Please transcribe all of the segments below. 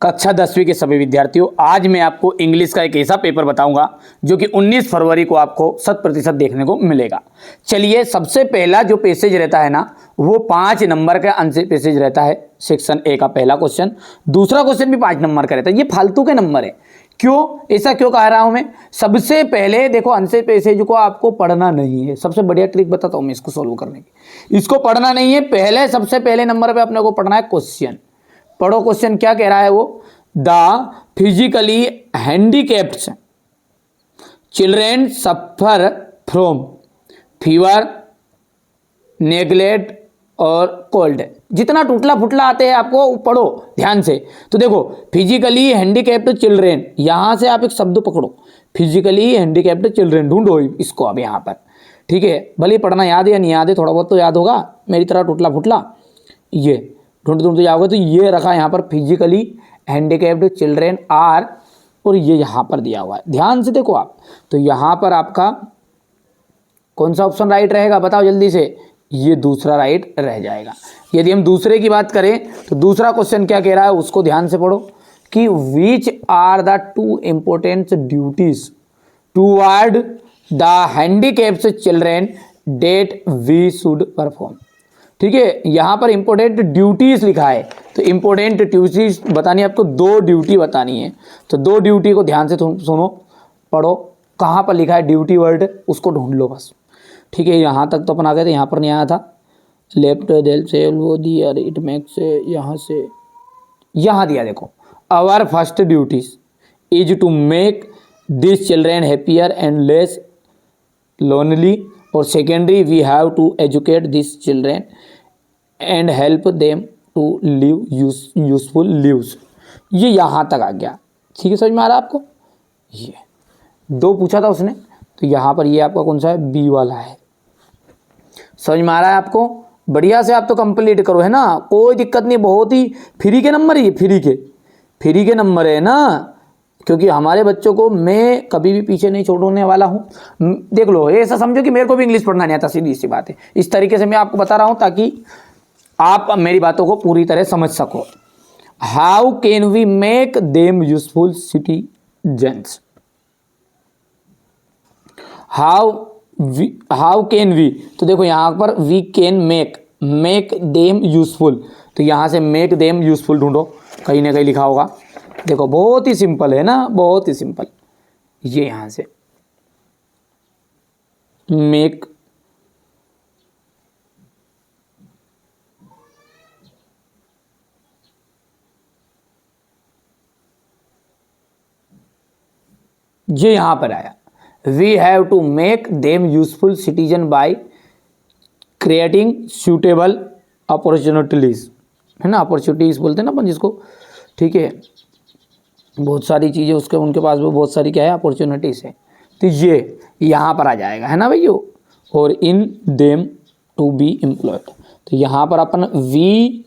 कक्षा 10वीं के सभी विद्यार्थियों, आज मैं आपको इंग्लिश का एक ऐसा पेपर बताऊंगा जो कि 19 फरवरी को आपको 100% देखने को मिलेगा। चलिए, सबसे पहला जो पैसेज रहता है ना, वो 5 नंबर का आंसर पैसेज रहता है। सेक्शन ए का पहला क्वेश्चन, दूसरा क्वेश्चन भी 5 नंबर का रहता है। ये फालतू के नंबर है। क्यों ऐसा क्यों कह रहा हूं मैं? सबसे पहले देखो, आंसर पैसेज को आपको पढ़ना नहीं है। सबसे बढ़िया ट्रिक बताता हूं मैं इसको सोल्व करने की। इसको पढ़ना नहीं है, पहले सबसे पहले नंबर पे अपने को पढ़ना है क्वेश्चन। पढ़ो क्वेश्चन क्या कह रहा है वो। The physically handicapped children suffer from fever, neglect और कोल्ड। जितना टूटला फुटला आते हैं आपको पढ़ो ध्यान से। तो देखो, फिजिकली हैंडीकैप्ड चिल्ड्रेन, यहां से आप एक शब्द पकड़ो, फिजिकली हैंडीकैप्ड चिल्ड्रेन, ढूंढो इसको अब यहां पर। ठीक है, भले पढ़ना याद है या नहीं याद है, थोड़ा बहुत तो याद होगा, मेरी तरह टूटला फुटला। ये ढूंढते जाओगे तो ये रखा यहाँ पर, फिजिकली हैंडीकैप्ड चिल्ड्रेन आर, और ये यहाँ पर दिया हुआ है। ध्यान से देखो आप, तो यहाँ पर आपका कौन सा ऑप्शन राइट रहेगा बताओ जल्दी से। ये दूसरा राइट रह जाएगा। यदि हम दूसरे की बात करें तो दूसरा क्वेश्चन क्या कह रहा है उसको ध्यान से पढ़ो कि which are the 2 important duties toward the handicapped children that we should perform. ठीक है, यहां पर इंपॉर्टेंट ड्यूटीज लिखा है, तो इंपॉर्टेंट ड्यूटीज बतानी है आपको, 2 ड्यूटी बतानी है। तो 2 ड्यूटी को ध्यान से सुनो, पढ़ो। कहां पर लिखा है ड्यूटी वर्ड, उसको ढूंढ लो बस। ठीक है, यहां तक तो अपन आ गए थे, यहां पर नहीं आया था। लेफ्ट डेल से वो दिया, इट मेक्स से, यहां से यहां दिया देखो, our first duties is to make this children happier and less lonely, और secondary we have to educate this children and help them to live useful lives. ये यहाँ तक आ गया। ठीक है, समझ में आ रहा है आपको? ये 2 पूछा था उसने, तो यहाँ पर ये आपका कौन सा है, बी वाला है। समझ में आ रहा है आपको? बढ़िया से आप तो कंप्लीट करो, है ना, कोई दिक्कत नहीं। बहुत ही फ्री के नंबर, ये फ्री के नंबर है ना, क्योंकि हमारे बच्चों को मैं कभी भी पीछे नहीं छोड़ने वाला हूँ। देख लो, ऐसा समझो कि मेरे को भी इंग्लिश पढ़ना नहीं आता, सीधी सी बात है। इस तरीके से मैं आपको बता रहा हूँ ताकि आप मेरी बातों को पूरी तरह समझ सको। How can we make them useful citizens, how can we, तो देखो यहाँ पर we can make them useful, तो यहाँ से मेक देम यूजफुल ढूंढो, कहीं ना कहीं लिखा होगा। देखो बहुत ही सिंपल है ना, बहुत ही सिंपल। ये यहां से मेक, ये यहां पर आया, we have to make them useful citizen by creating suitable opportunities, है ना, अपॉर्चुनिटीज बोलते हैं ना अपन जिसको। ठीक है, बहुत सारी चीज़ें उसके, उनके पास भी बहुत सारी क्या है, अपॉर्चुनिटीज़ है। तो ये यहाँ पर आ जाएगा, है ना भैया, और इन देम टू बी एम्प्लॉयड, तो यहाँ पर अपन वी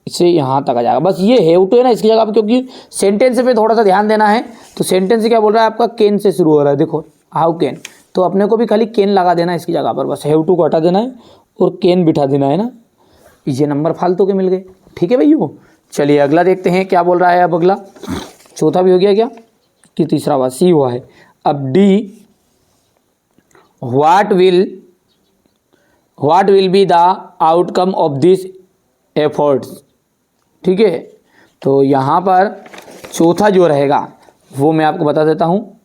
से यहाँ तक आ जाएगा। बस ये हैव टू है ना इसकी जगह पर, क्योंकि सेंटेंस पे थोड़ा सा ध्यान देना है। तो सेंटेंस क्या बोल रहा है आपका, कैन से शुरू हो रहा है। देखो हाउ कैन, तो अपने को भी खाली कैन लगा देना है इसकी जगह पर, बस हैव टू को हटा देना है और कैन बिठा देना है ना। ये नंबर फालतू के मिल गए। ठीक है भैया, चलिए अगला देखते हैं क्या बोल रहा है। अब अगला चौथा भी हो गया क्या, कि तीसरा बात सी हुआ है। अब D, what will be the outcome of this efforts. ठीक है, तो यहाँ पर चौथा जो रहेगा वो मैं आपको बता देता हूँ।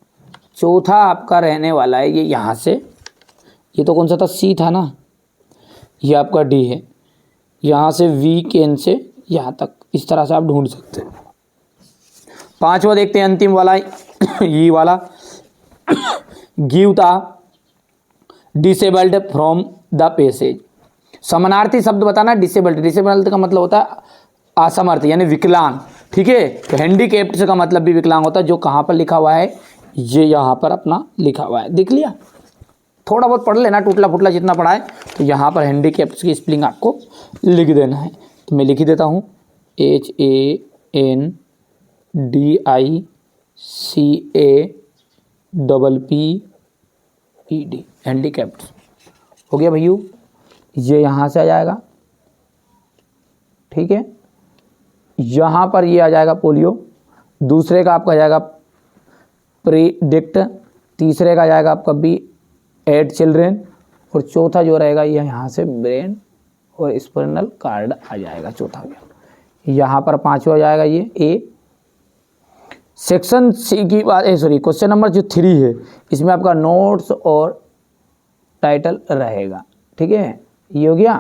चौथा आपका रहने वाला है ये यहाँ से, ये तो कौन सा था, सी था ना, ये आपका डी है। यहाँ से वी कैन से यहाँ तक, इस तरह से आप ढूंढ सकते हैं। 5वां देखते हैं, अंतिम वाला ये वाला, give the disabled from the passage. समानार्थी शब्द बताना। डिसेबल्ड का मतलब होता है असमर्थ यानी विकलांग। ठीक है, तो हैंडीकैप्ड का मतलब भी विकलांग होता है, जो कहाँ पर लिखा हुआ है, ये यहाँ पर अपना लिखा हुआ है, देख लिया। थोड़ा बहुत पढ़ लेना, टूटला फुटला जितना पढ़ा है। तो यहाँ पर हैंडीकैप्ड की स्पेलिंग आपको लिख देना है, तो मैं लिख ही देता हूँ, HANDICAPPED, हैंडीकैप्ड हो गया भैया। ये यहाँ से आ जाएगा। ठीक है, यहाँ पर ये आ जाएगा पोलियो, दूसरे का आपका आ जाएगा प्रीडिक्ट, तीसरे का आ जाएगा आपका बी 8 चिल्ड्रेन, और चौथा जो रहेगा ये यहाँ से ब्रेन और स्पाइनल कार्ड आ जाएगा चौथा में। यहाँ पर पांचवा आ जाएगा ये ए। सेक्शन सी की बात क्वेश्चन नंबर जो 3 है इसमें आपका नोट्स और टाइटल रहेगा। ठीक है, ये हो गया।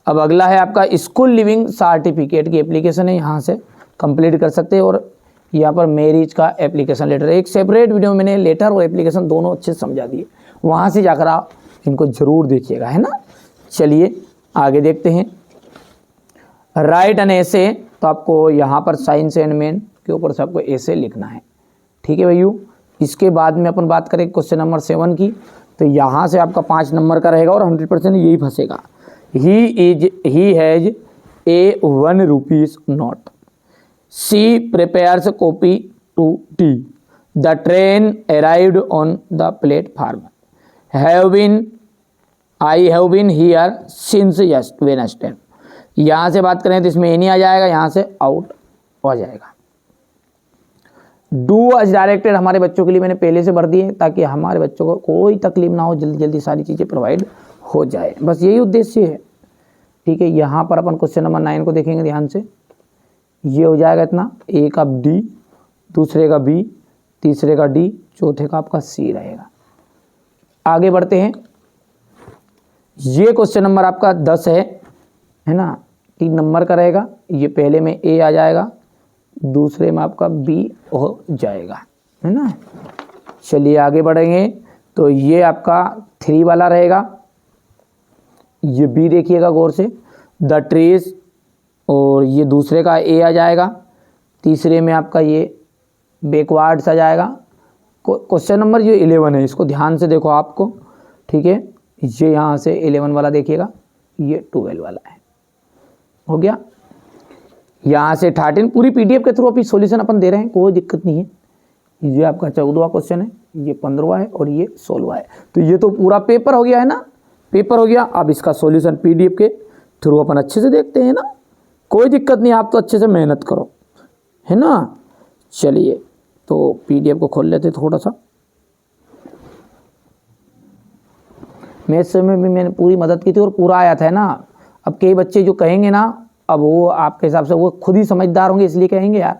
अब अगला है आपका स्कूल लिविंग सर्टिफिकेट की एप्लीकेशन है, यहाँ से कंप्लीट कर सकते हैं। और यहाँ पर मैरिज का एप्लीकेशन लेटर, एक सेपरेट वीडियो में मैंने लेटर और एप्लीकेशन दोनों अच्छे से समझा दिए, वहाँ से जाकर आप इनको जरूर देखिएगा, है ना। चलिए आगे देखते हैं। राइट एन एसे, तो आपको यहाँ पर साइंस एंड मैन के ऊपर से आपको एसे लिखना है। ठीक है भैया, इसके बाद में अपन बात करें क्वेश्चन नंबर 7 की, तो यहाँ से आपका 5 नंबर का रहेगा और 100% यही फंसेगा। He has a 1 rupees note, she prepares copy to tea, the train arrived on the platform, I have been here since Wednesday. यहाँ से बात करें तो इसमें एनी आ जाएगा, यहाँ से आउट हो जाएगा। डू एज डायरेक्टेड हमारे बच्चों के लिए मैंने पहले से भर दिए ताकि हमारे बच्चों को कोई तकलीफ ना हो, जल्दी जल्दी सारी चीज़ें प्रोवाइड हो जाए, बस यही उद्देश्य है। ठीक है, यहाँ पर अपन क्वेश्चन नंबर 9 को देखेंगे ध्यान से। ये हो जाएगा इतना, ए का डी, दूसरे का बी, तीसरे का डी, चौथे का आपका सी रहेगा। आगे बढ़ते हैं। ये क्वेश्चन नंबर आपका 10 है ना, 3 नंबर का रहेगा। ये पहले में ए आ जाएगा, दूसरे में आपका बी हो जाएगा, है ना। चलिए आगे बढ़ेंगे, तो ये आपका 3 वाला रहेगा। ये बी देखिएगा गौर से, द ट्रीज, और ये दूसरे का ए आ जाएगा, तीसरे में आपका ये बैकवर्ड्स आ जाएगा। क्वेश्चन नंबर जो 11 है इसको ध्यान से देखो आपको। ठीक है, ये यहाँ से 11 वाला देखिएगा, ये 12 वाला है, हो गया। यहाँ से 13 पूरी पीडीएफ के थ्रू अभी सॉल्यूशन अपन दे रहे हैं, कोई दिक्कत नहीं है। ये आपका 14वां क्वेश्चन है, ये 15वां है और ये 16वां है। तो ये तो पूरा पेपर हो गया है ना, पेपर हो गया। अब इसका सॉल्यूशन पीडीएफ के थ्रू अपन अच्छे से देखते हैं ना, कोई दिक्कत नहीं, आप तो अच्छे से मेहनत करो, है ना। चलिए तो पीडीएफ को खोल लेते थोड़ा सा। मैथ्स में भी मैंने पूरी मदद की थी और पूरा आया था ना। अब कई बच्चे जो कहेंगे ना, अब वो आपके हिसाब से वो खुद ही समझदार होंगे इसलिए कहेंगे यार।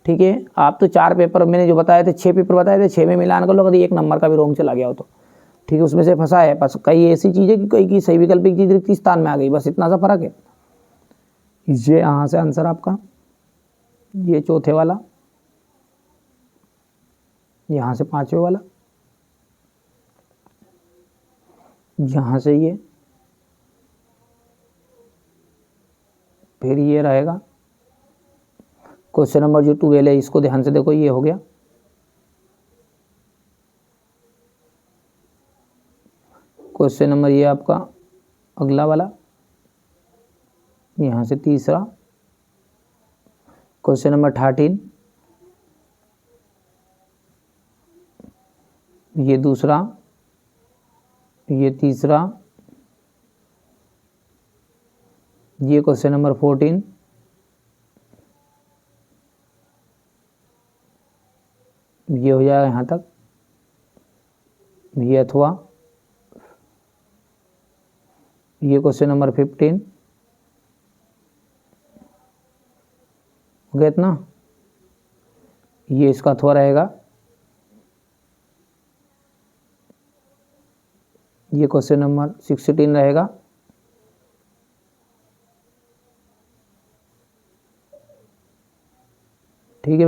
ठीक है, आप तो 4 पेपर मैंने जो बताए थे, 6 पेपर बताए थे, 6 में मिलान कर लो, कभी 1 नंबर का भी रोंग चला गया हो तो ठीक है, उसमें से फंसा है। बस कई ऐसी चीज़ें कि कई की सही वैकल्पिक चीज़ रिक्त स्थान में आ गई, बस इतना सा फर्क है। ये यहाँ से आंसर आपका, ये चौथे वाला, यहाँ से 5वें वाला, यहाँ से ये, फिर ये रहेगा। क्वेश्चन नंबर जो 12 है इसको ध्यान से देखो, ये हो गया। क्वेश्चन नंबर ये आपका अगला वाला, यहाँ से तीसरा। क्वेश्चन नंबर 13, ये दूसरा, ये तीसरा, ये क्वेश्चन नंबर 14, ये हो जाएगा यहाँ तक, ये अथवा, ये क्वेश्चन नंबर 15 हो गया इतना, ये इसका अथवा रहेगा, ये क्वेश्चन नंबर 16 रहेगा, ठीक है।